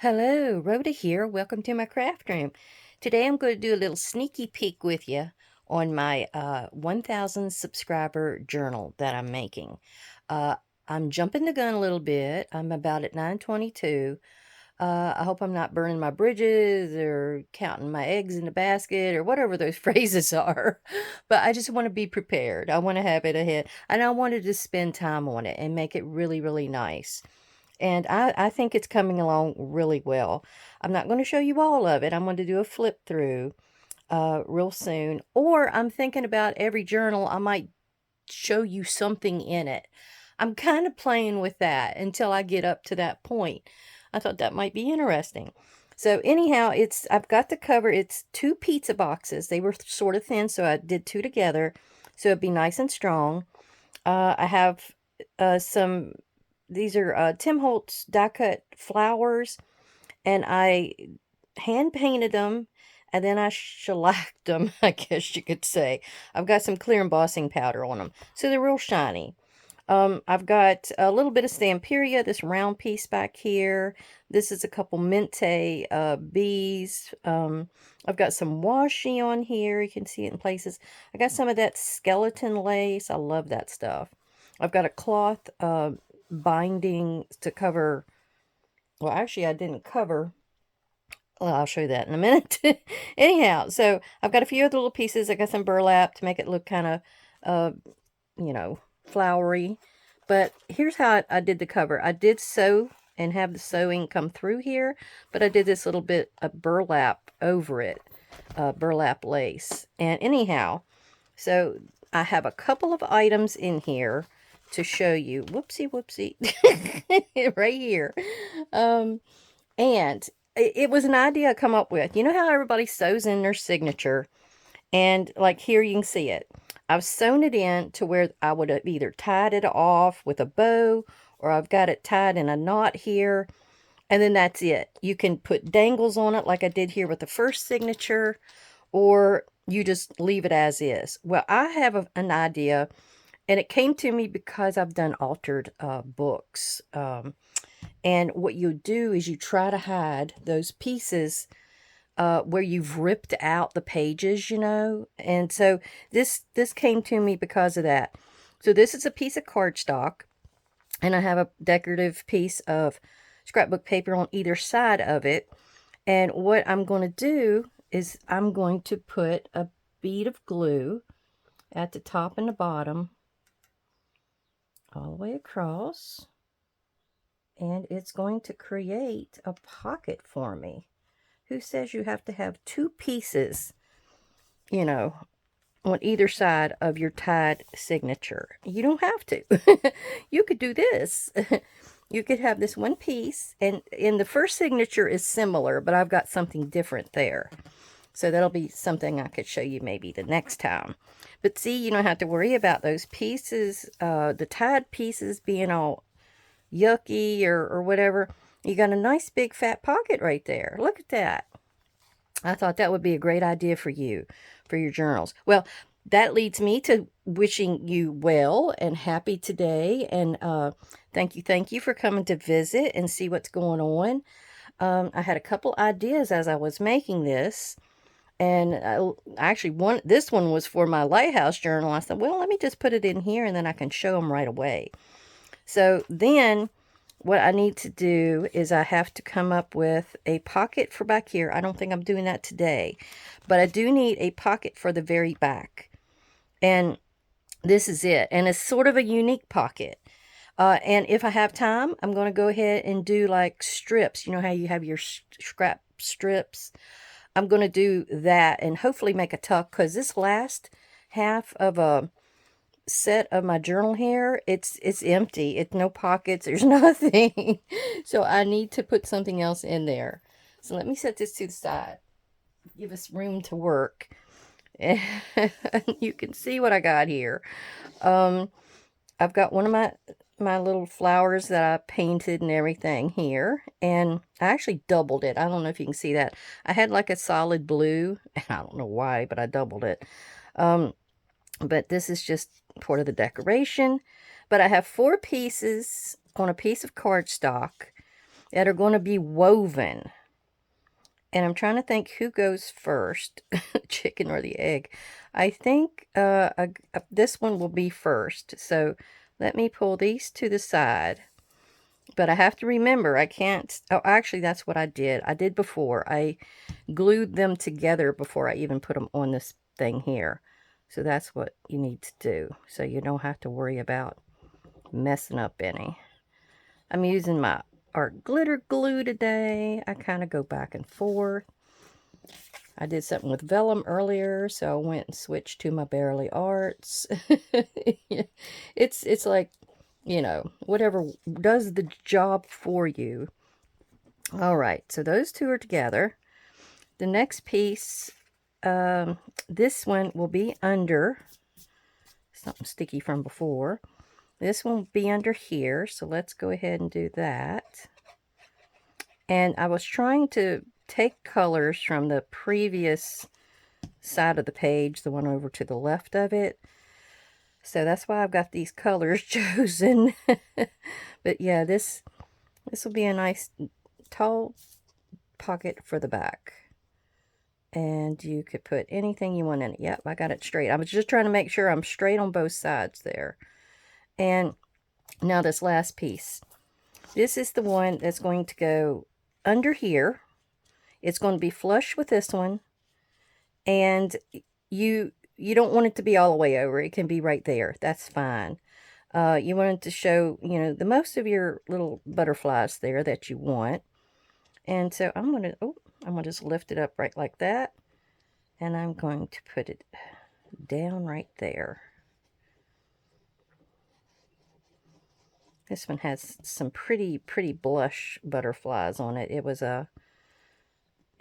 Hello, Rhoda here. Welcome to my craft room. Today I'm going to do a little sneaky peek with you on my 1000 subscriber journal that I'm making. Uh, I'm jumping the gun a little bit. I'm about at 922. I hope I'm not burning my bridges or counting my eggs in the basket or whatever those phrases are. But I just want to be prepared. I want to have it ahead. And I wanted to spend time on it and make it really, really nice. And I think it's coming along really well. I'm not going to show you all of it. I'm going to do a flip through real soon. Or I'm thinking about every journal, I might show you something in it. I'm kind of playing with that until I get up to that point. I thought that might be interesting. So anyhow, I've got the cover. It's two pizza boxes. They were sort of thin, so I did two together, so it'd be nice and strong. I have some these are Tim Holtz die cut flowers, and I hand painted them, and then I shellacked them, I guess you could say. I've got some clear embossing powder on them, so they're real shiny. I've got a little bit of Stamperia, this round piece back here. This is a couple Mente bees. I've got some washi on here. You can see it in places. I got some of that skeleton lace. I love that stuff. I've got a cloth binding to cover. Well, actually, I didn't cover. Well, I'll show you that in a minute. Anyhow, so I've got a few other little pieces. I got some burlap to make it look kind of, uh, you know, flowery. But here's how I did the cover. I did sew and have the sewing come through here, but I did this little bit of burlap over it, burlap lace. And anyhow, so I have a couple of items in here to show you. Whoopsie, whoopsie. Right here. And it was an idea I come up with. You know how everybody sews in their signature? And like here you can see it. I've sewn it in to where I would have either tied it off with a bow, or I've got it tied in a knot here. And then that's it. You can put dangles on it like I did here with the first signature, or you just leave it as is. Well, I have an idea, and it came to me because I've done altered books. And what you do is you try to hide those pieces where you've ripped out the pages, you know. And so this came to me because of that. So this is a piece of cardstock, and I have a decorative piece of scrapbook paper on either side of it. And what I'm going to do is I'm going to put a bead of glue at the top and the bottom all the way across, and it's going to create a pocket for me. Who says you have to have two pieces, you know, on either side of your tied signature? You don't have to. You could do this. You could have this one piece, and in the first signature is similar, but I've got something different there. So that'll be something I could show you maybe the next time. But see, you don't have to worry about those pieces, the tied pieces being all yucky or whatever. You got a nice big fat pocket right there. Look at that. I thought that would be a great idea for you, for your journals. Well, that leads me to wishing you well and happy today. And thank you for coming to visit and see what's going on. I had a couple ideas as I was making this. And actually, this one was for my lighthouse journal. I said, well, let me just put it in here, and then I can show them right away. So then what I need to do is I have to come up with a pocket for back here. I don't think I'm doing that today, but I do need a pocket for the very back. And this is it. And it's sort of a unique pocket. And if I have time, I'm going to go ahead and do like strips. You know how you have your scrap strips? I'm going to do that and hopefully make a tuck, because this last half of a set of my journal here, it's empty. It's no pockets. There's nothing. So I need to put something else in there. So let me set this to the side. Give us room to work. And you can see what I got here. I've got one of my little flowers that I painted and everything here, and I actually doubled it. I don't know if you can see that. I had like a solid blue, and I don't know why, but I doubled it. But this is just part of the decoration. But I have 4 pieces on a piece of cardstock, that are going to be woven. And I'm trying to think who goes first, chicken or the egg. I think this one will be first. So let me pull these to the side. But I have to remember, I can't... Oh, actually, that's what I did. I did before. I glued them together before I even put them on this thing here. So that's what you need to do. So you don't have to worry about messing up any. I'm using my art glitter glue today. I kind of go back and forth. I did something with vellum earlier, so I went and switched to my Bearly Arts. It's like, you know, whatever does the job for you. All right, so those two are together. The next piece, this one will be under something sticky from before. This one will be under here, so let's go ahead and do that. And I was trying to take colors from the previous side of the page, the one over to the left of it. So that's why I've got these colors chosen. But yeah, this will be a nice tall pocket for the back. And you could put anything you want in it. Yep, I got it straight. I was just trying to make sure I'm straight on both sides there. And now this last piece. This is the one that's going to go under here. It's going to be flush with this one. And you don't want it to be all the way over. It can be right there. That's fine. You want it to show, you know, the most of your little butterflies there that you want. And so I'm going to just lift it up right like that. And I'm going to put it down right there. This one has some pretty blush butterflies on it. It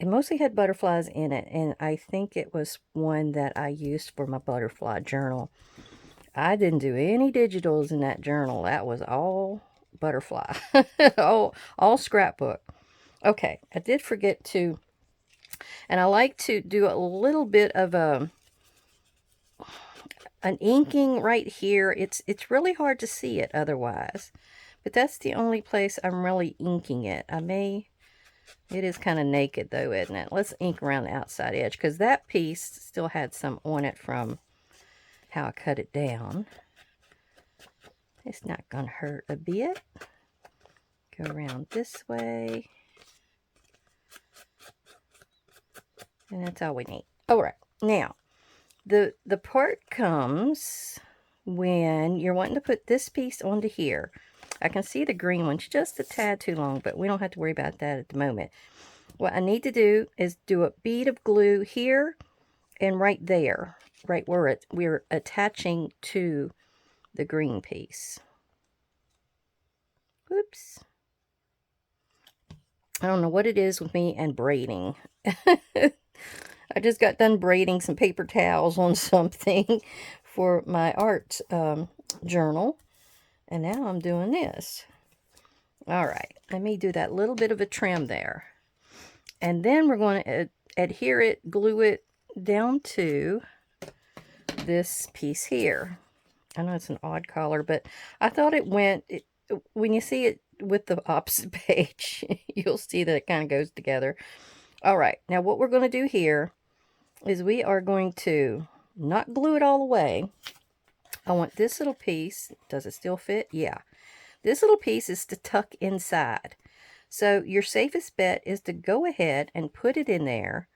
mostly had butterflies in it, and I think it was one that I used for my butterfly journal. I didn't do any digitals in that journal. That was all butterfly. all scrapbook. Okay, I did forget to, and I like to do a little bit of an inking right here. It's really hard to see it otherwise, but that's the only place I'm really inking it. It is kind of naked though, isn't it? Let's ink around the outside edge, because that piece still had some on it from how I cut it down. It's not going to hurt a bit. Go around this way. And that's all we need. All right, now, the part comes when you're wanting to put this piece onto here. I can see the green one's just a tad too long, but we don't have to worry about that at the moment. What I need to do is do a bead of glue here and right there, right where we're attaching to the green piece. Oops. I don't know what it is with me and braiding. I just got done braiding some paper towels on something for my art journal. And now I'm doing this. All right, let me do that little bit of a trim there. And then we're going to adhere it, glue it down to this piece here. I know it's an odd color, but I thought it went, when you see it with the opposite page, you'll see that it kind of goes together. All right, now what we're going to do here is we are going to not glue it all the way. I want this little piece, does it still fit? Yeah. This little piece is to tuck inside. So your safest bet is to go ahead and put it in there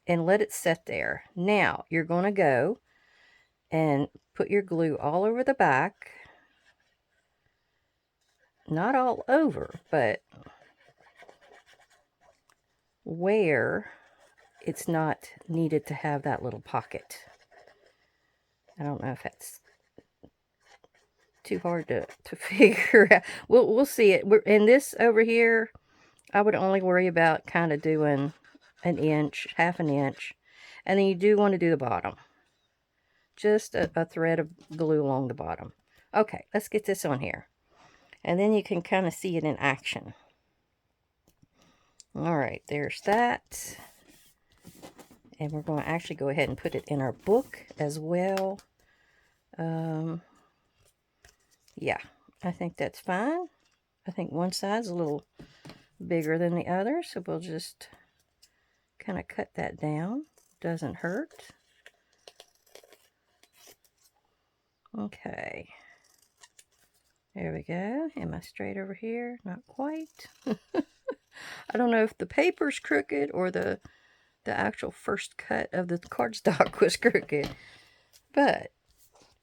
and let it set there. Now you're going to go and put your glue all over the back. Not all over, but where it's not needed to have that little pocket. I don't know if that's too hard to figure out. We'll see it. In this over here, I would only worry about kind of doing an inch, half an inch. And then you do want to do the bottom. Just a thread of glue along the bottom. Okay, let's get this on here. And then you can kind of see it in action. All right, there's that. And we're going to actually go ahead and put it in our book as well. Yeah, I think that's fine. I think one side's a little bigger than the other, so we'll just kind of cut that down. Doesn't hurt. Okay. There we go. Am I straight over here? Not quite. I don't know if the paper's crooked or the actual first cut of the cardstock was crooked, but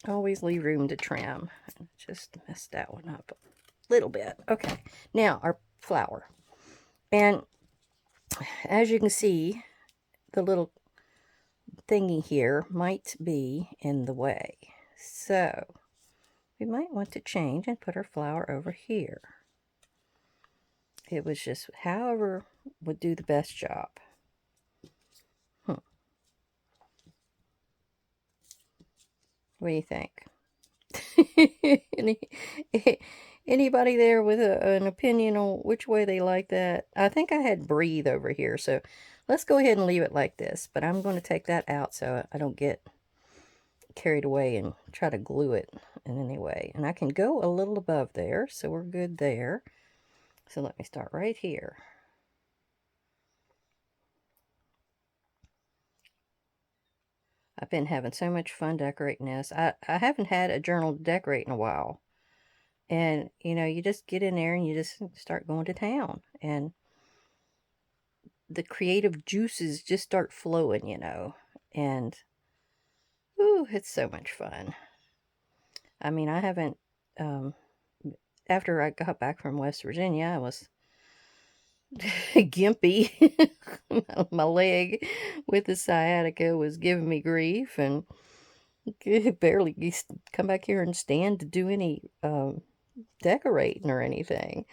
always leave room to trim. Just messed that one up a little bit. Okay, now our flower. And as you can see, the little thingy here might be in the way. So we might want to change and put our flower over here. It was just however would do the best job. What do you think? Anybody there with an opinion on which way they like that? I think I had breathe over here, so let's go ahead and leave it like this. But I'm going to take that out so I don't get carried away and try to glue it in any way. And I can go a little above there, so we're good there. So let me start right here. I've been having so much fun decorating this. I haven't had a journal to decorate in a while. And, you know, you just get in there and you just start going to town. And the creative juices just start flowing, you know. And, ooh, it's so much fun. I mean, I haven't, after I got back from West Virginia, I was gimpy. My leg with the sciatica was giving me grief. And barely come back here and stand to do any decorating or anything.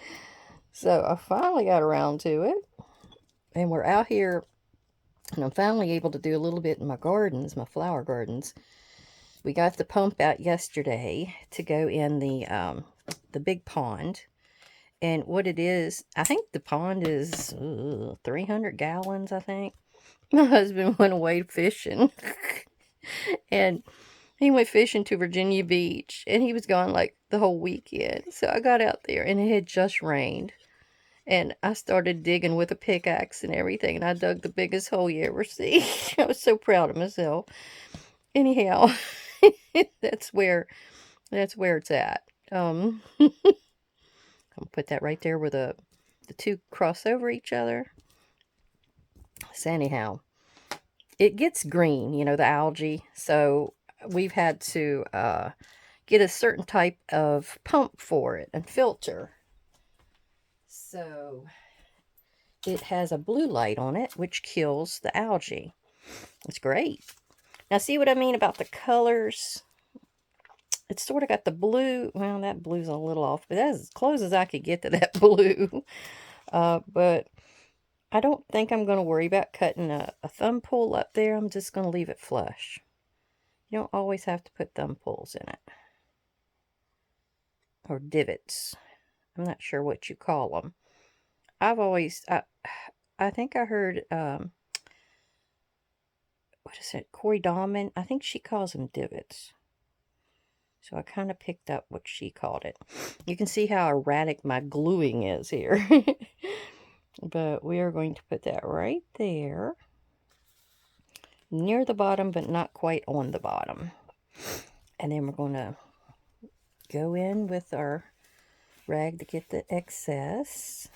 So I finally got around to it, and we're out here, and I'm finally able to do a little bit in my gardens, my flower gardens. We got the pump out yesterday to go in the big pond, and what it is, I think the pond is 300 gallons, I think. My husband went away fishing, and he went fishing to Virginia Beach, and he was gone like the whole weekend. So I got out there, and it had just rained. And I started digging with a pickaxe and everything, and I dug the biggest hole you ever see. I was so proud of myself. Anyhow, that's where it's at. I'll put that right there where the two cross over each other. So anyhow, it gets green, you know, the algae. So we've had to get a certain type of pump for it and filter. So it has a blue light on it, which kills the algae. It's great. Now, see what I mean about the colors? It's sort of got the blue. Well, that blue's a little off, but that's as close as I could get to that blue. But I don't think I'm going to worry about cutting a thumb pull up there. I'm just going to leave it flush. You don't always have to put thumb pulls in it. Or divots. I'm not sure what you call them. I've always, I think I heard, what is it, Corey Dahman? I think she calls them divots. So I kind of picked up what she called it. You can see how erratic my gluing is here. But we are going to put that right there. Near the bottom, but not quite on the bottom. And then we're going to go in with our rag to get the excess.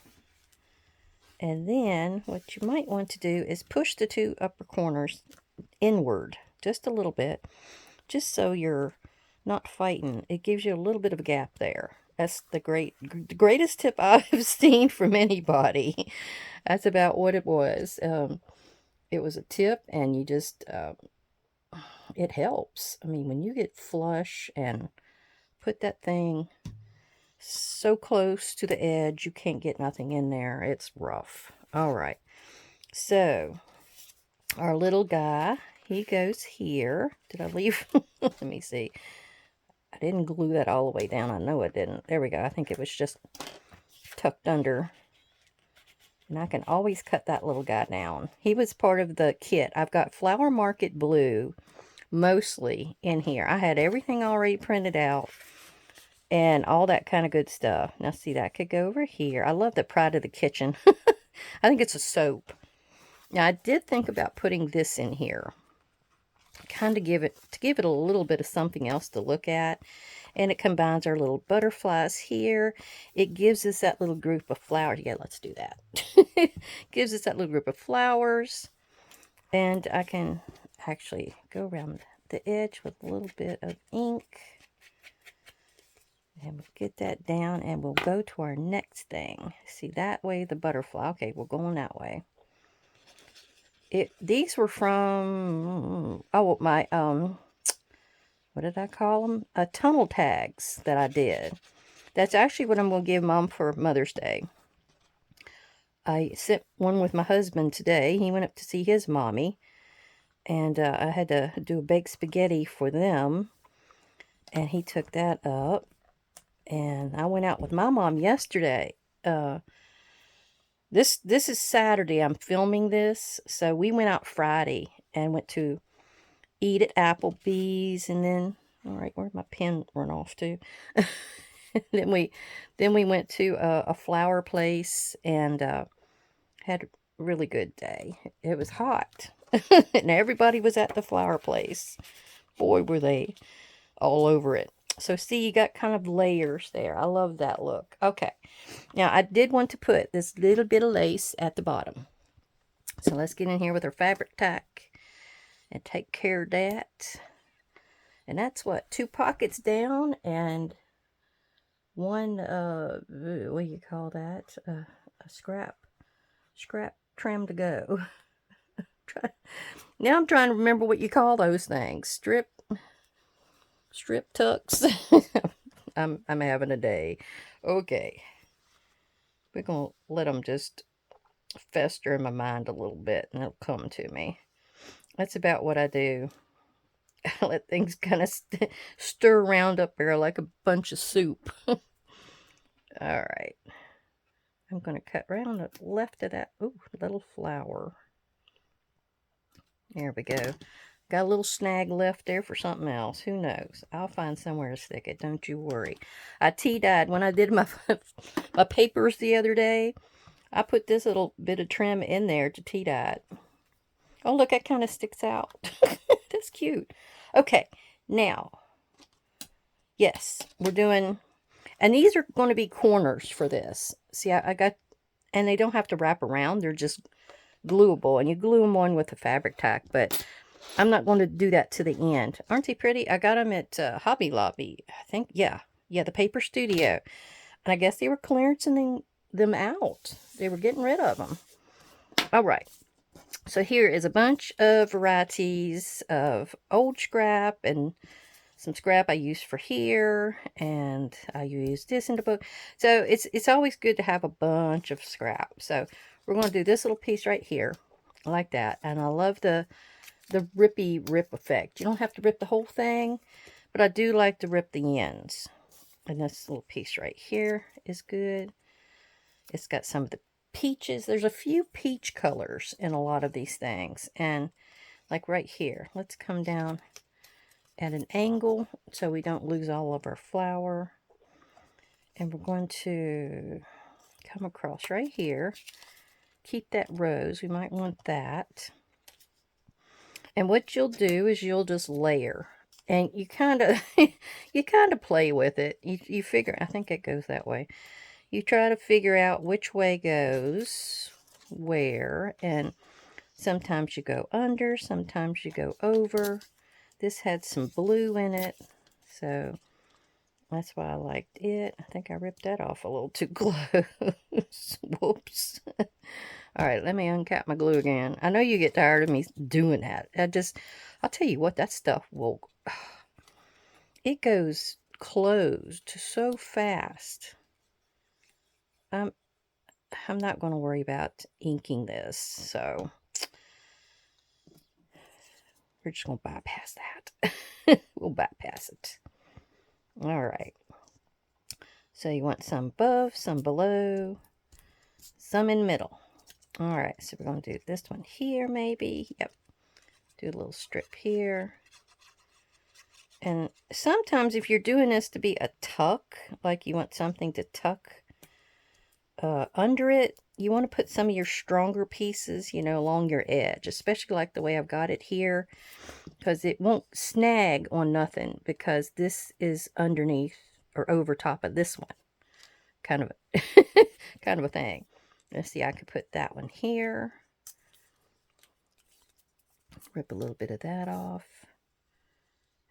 And then what you might want to do is push the two upper corners inward just a little bit, just so you're not fighting. It gives you a little bit of a gap there. That's the greatest tip I've seen from anybody. That's about what it was. It was a tip, and you just, it helps. I mean, when you get flush and put that thing so close to the edge, you can't get nothing in there. It's rough. All right. So, our little guy, he goes here. Did I leave? Let me see. I didn't glue that all the way down. I know I didn't. There we go. I think it was just tucked under. And I can always cut that little guy down. He was part of the kit. I've got Flower Market Blue mostly in here. I had everything already printed out. and all that kind of good stuff. Now, see, that could go over here. I love the Pride of the Kitchen. I think it's a soap. Now, I did think about putting this in here. Kind of give it a little bit of something else to look at. And it combines our little butterflies here. It gives us that little group of flowers. Yeah, let's do that. Gives us that little group of flowers. And I can actually go around the edge with a little bit of ink. And we'll get that down and we'll go to our next thing. See, that way the butterfly. Okay, we're going that way. These were from, oh, my, what did I call them? Tunnel tags that I did. That's actually what I'm going to give Mom for Mother's Day. I sent one with my husband today. He went up to see his mommy. And I had to do a baked spaghetti for them. And he took that up. And I went out with my mom yesterday. This is Saturday. I'm filming this. So we went out Friday and went to eat at Applebee's. And then, all right, where'd my pen run off to? then we went to a flower place and had a really good day. It was hot. And everybody was at the flower place. Boy, were they all over it. So see, you got kind of layers there. I love that look. Okay. Now, I did want to put this little bit of lace at the bottom. So let's get in here with our fabric tack and take care of that. And that's what? 2 pockets down and one, what do you call that? A scrap trim to go. Now I'm trying to remember what you call those things. Strip tucks. I'm having a day. Okay. We're going to let them just fester in my mind a little bit and it'll come to me. That's about what I do. I let things kind of stir around up there like a bunch of soup. All right. I'm going to cut around the left of that little flower. There we go. Got a little snag left there for something else. Who knows? I'll find somewhere to stick it. Don't you worry. I tea-dyed. When I did my papers the other day, I put this little bit of trim in there to tea-dye it. Oh, look, that kind of sticks out. That's cute. Okay, now, yes, we're doing, and these are going to be corners for this. See, I got, and they don't have to wrap around. They're just gluable, and you glue them on with the fabric tack, but I'm not going to do that to the end. Aren't they pretty? I got them at Hobby Lobby, I think. Yeah, the Paper Studio. And I guess they were clearancing them out. They were getting rid of them. All right. So here is a bunch of varieties of old scrap and some scrap I used for here. And I used this in the book. So it's always good to have a bunch of scrap. So we're going to do this little piece right here. Like that. And I love the rippy rip effect. You don't have to rip the whole thing, but I do like to rip the ends. And this little piece right here is good. It's got some of the peaches. There's a few peach colors in a lot of these things. And like right here, let's come down at an angle so we don't lose all of our flower. And we're going to come across right here. Keep that rose. We might want that. And what you'll do is you'll just layer. And you kind of play with it. You figure, I think it goes that way. You try to figure out which way goes where. And sometimes you go under, sometimes you go over. This had some blue in it, so that's why I liked it. I think I ripped that off a little too close. Whoops. All right, let me uncap my glue again. I know you get tired of me doing that. I'll tell you what, that stuff will, it goes closed so fast. I'm not going to worry about inking this, so we're just going to bypass that. We'll bypass it. All right. So you want some above, some below, some in the middle. All right, so we're going to do this one here maybe. Yep. Do a little strip here. And sometimes if you're doing this to be a tuck, like you want something to tuck under it, you want to put some of your stronger pieces, you know, along your edge, especially like the way I've got it here, because it won't snag on nothing, because this is underneath or over top of this one, kind of kind of a thing. Let's see, I could put that one here, rip a little bit of that off.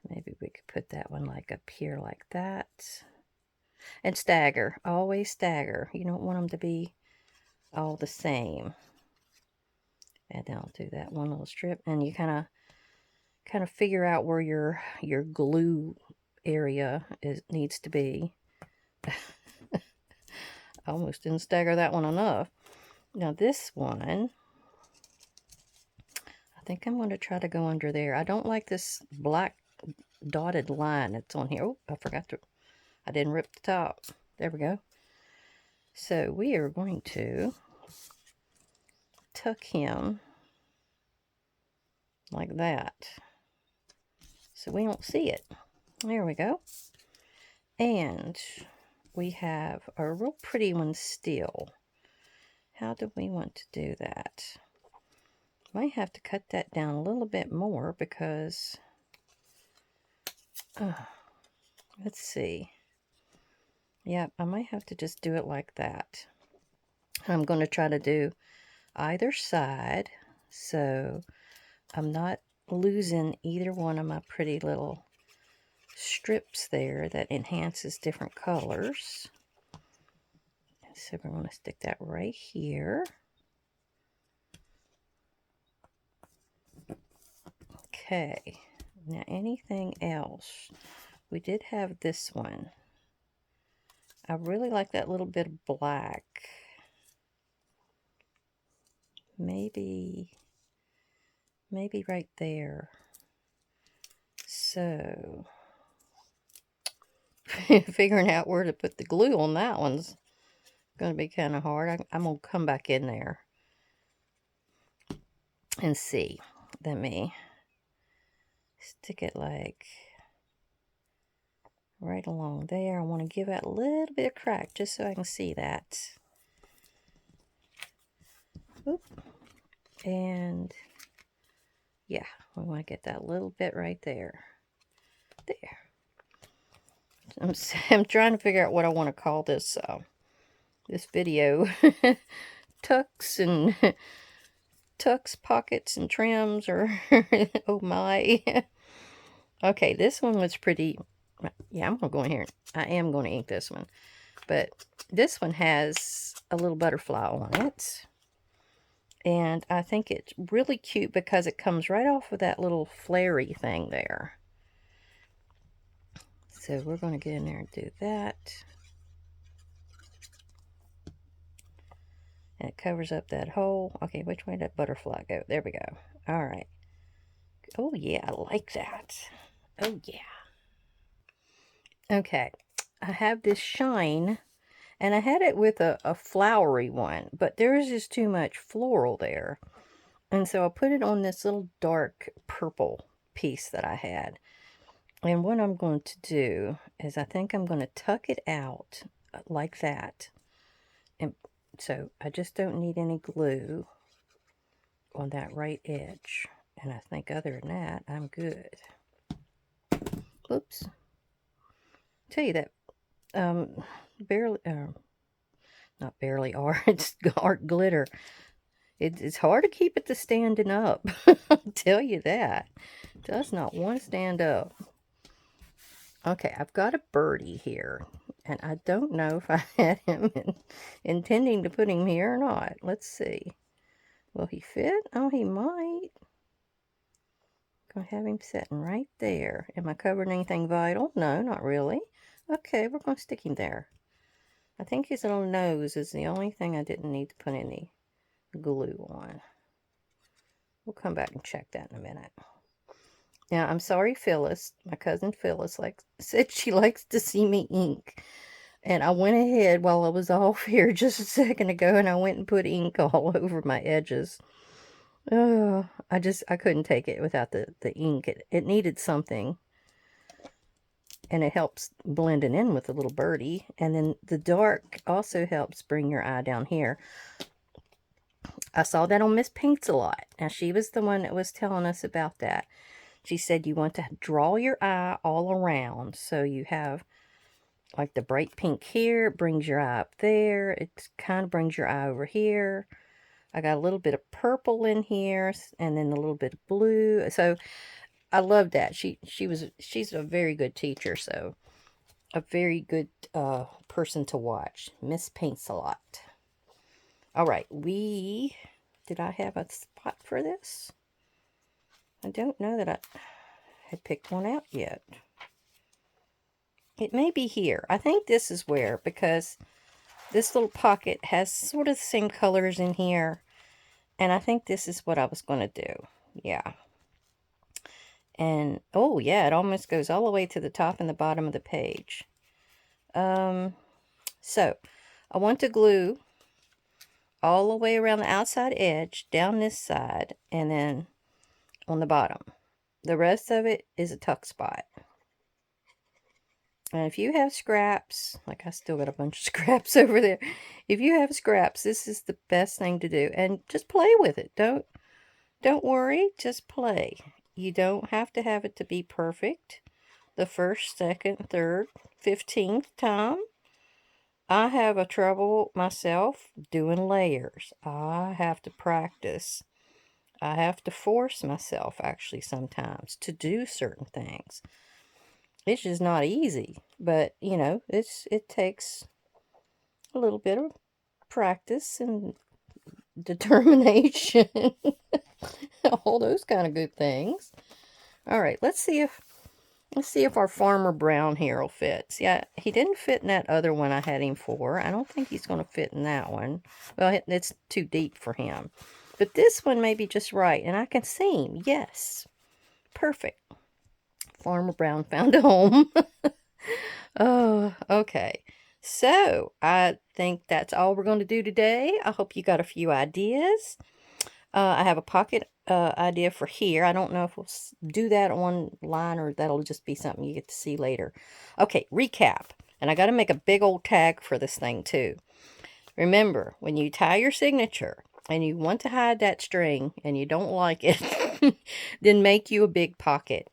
Maybe we could put that one like up here like that. And stagger, always stagger. You don't want them to be all the same. And then I'll do that one little strip, and you kind of figure out where your glue area needs to be. I almost didn't stagger that one enough. Now this one, I think I'm going to try to go under there. I don't like this black dotted line that's on here. Oh, I didn't rip the top. There we go. So we are going to tuck him like that, so we don't see it. There we go. And we have a real pretty one still. How do we want to do that? Might have to cut that down a little bit more, because let's see. Yep, I might have to just do it like that. I'm going to try to do either side, so I'm not losing either one of my pretty little strips there that enhances different colors. So we're going to stick that right here. Okay, now anything else? We did have this one. I really like that little bit of black. Maybe right there. So figuring out where to put the glue on that one's going to be kind of hard. I'm going to come back in there and see. Let me stick it like right along there. I want to give it a little bit of crack just so I can see that. Oop. And yeah, we want to get that little bit right there. There. I'm trying to figure out what I want to call this video. Tucks, pockets, and trims, or oh my. Okay, this one was pretty. Yeah, I'm going to go in here. I am going to ink this one. But this one has a little butterfly on it. And I think it's really cute because it comes right off of that little flary thing there. So we're going to get in there and do that. And it covers up that hole. Okay, which way did that butterfly go? There we go. All right. Oh, yeah, I like that. Oh, yeah. Okay, I have this shine, and I had it with a flowery one, but there is just too much floral there. And so I put it on this little dark purple piece that I had. And what I'm going to do is I think I'm going to tuck it out like that. And so I just don't need any glue on that right edge. And I think other than that, I'm good. Oops. Tell you that barely, not barely art, it's art glitter. It's hard to keep it to standing up. I'll tell you that. It does not want to stand up. Okay, I've got a birdie here, and I don't know if I had him intending to put him here or not. Let's see. Will he fit? Oh, he might. Gonna have him sitting right there. Am I covering anything vital? No, not really. Okay, we're gonna stick him there. I think his little nose is the only thing I didn't need to put any glue on. We'll come back and check that in a minute. Now, I'm sorry, Phyllis. My cousin Phyllis said she likes to see me ink. And I went ahead while I was off here just a second ago, and I went and put ink all over my edges. Oh, I couldn't take it without the ink. It needed something and it helps blend it in with the little birdie. And then the dark also helps bring your eye down here. I saw that on Miss Paints a Lot. Now, she was the one that was telling us about that. She said you want to draw your eye all around. So you have like the bright pink here. It brings your eye up there. It kind of brings your eye over here. I got a little bit of purple in here and then a little bit of blue. So I love that. She's a very good teacher. So a very good person to watch. Miss Paints a Lot. All right, did I have a spot for this? I don't know that I had picked one out yet. It may be here. I think this is where, because this little pocket has sort of the same colors in here. And I think this is what I was going to do. Yeah. And, oh yeah, it almost goes all the way to the top and the bottom of the page. So, I want to glue all the way around the outside edge, down this side, and then on the bottom. The rest of it is a tuck spot. And if you have scraps, like I still got a bunch of scraps over there. If you have scraps, this is the best thing to do. And just play with it. Don't worry, just play. You don't have to have it to be perfect the first, second, third, 15th time. I have a trouble myself doing layers. I have to practice. I have to force myself actually sometimes to do certain things. It's just not easy, but you know, it takes a little bit of practice and determination. All those kind of good things. All right, let's see if our Farmer Brown here will fit. See, he didn't fit in that other one I had him for. I don't think he's going to fit in that one. Well, it's too deep for him. But this one may be just right, and I can see him. Yes, perfect. Farmer Brown found a home. Oh, okay. So, I think that's all we're going to do today. I hope you got a few ideas. I have a pocket idea for here. I don't know if we'll do that online or that'll just be something you get to see later. Okay, recap. And I got to make a big old tag for this thing too. Remember, when you tie your signature and you want to hide that string and you don't like it, then make you a big pocket.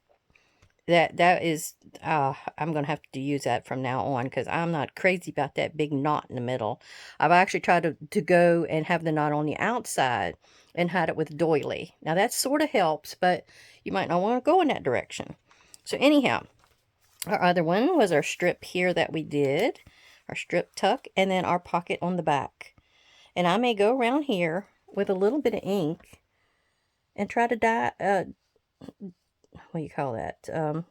That is, I'm going to have to use that from now on because I'm not crazy about that big knot in the middle. I've actually tried to go and have the knot on the outside and hide it with doily. Now that sort of helps, but you might not want to go in that direction. So anyhow, our other one was our strip here that we did, our strip tuck, and then our pocket on the back. And I may go around here with a little bit of ink and try to dye, what do you call that?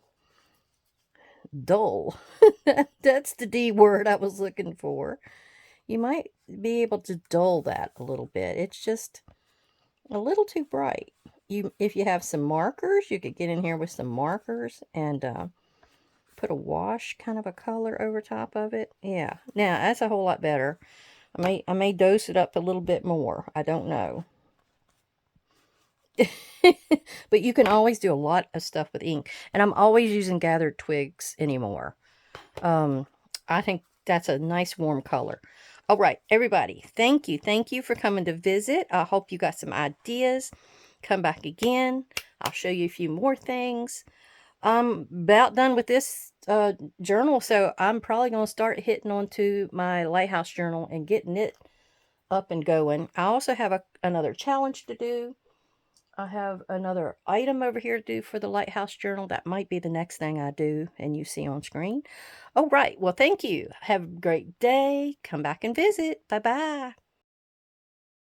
Dull. That's the D word I was looking for. You might be able to dull that a little bit. It's just a little too bright. If you have some markers, you could get in here with some markers and put a wash kind of a color over top of it. Yeah. Now, that's a whole lot better. I may dose it up a little bit more. I don't know. But you can always do a lot of stuff with ink. And I'm always using gathered twigs anymore. I think that's a nice warm color. All right, everybody, thank you. Thank you for coming to visit. I hope you got some ideas. Come back again. I'll show you a few more things. I'm about done with this journal, so I'm probably going to start hitting onto my Lighthouse journal and getting it up and going. I also have another challenge to do. I have another item over here to do for the Lighthouse Journal. That might be the next thing I do and you see on screen. All right. Well, thank you. Have a great day. Come back and visit. Bye-bye.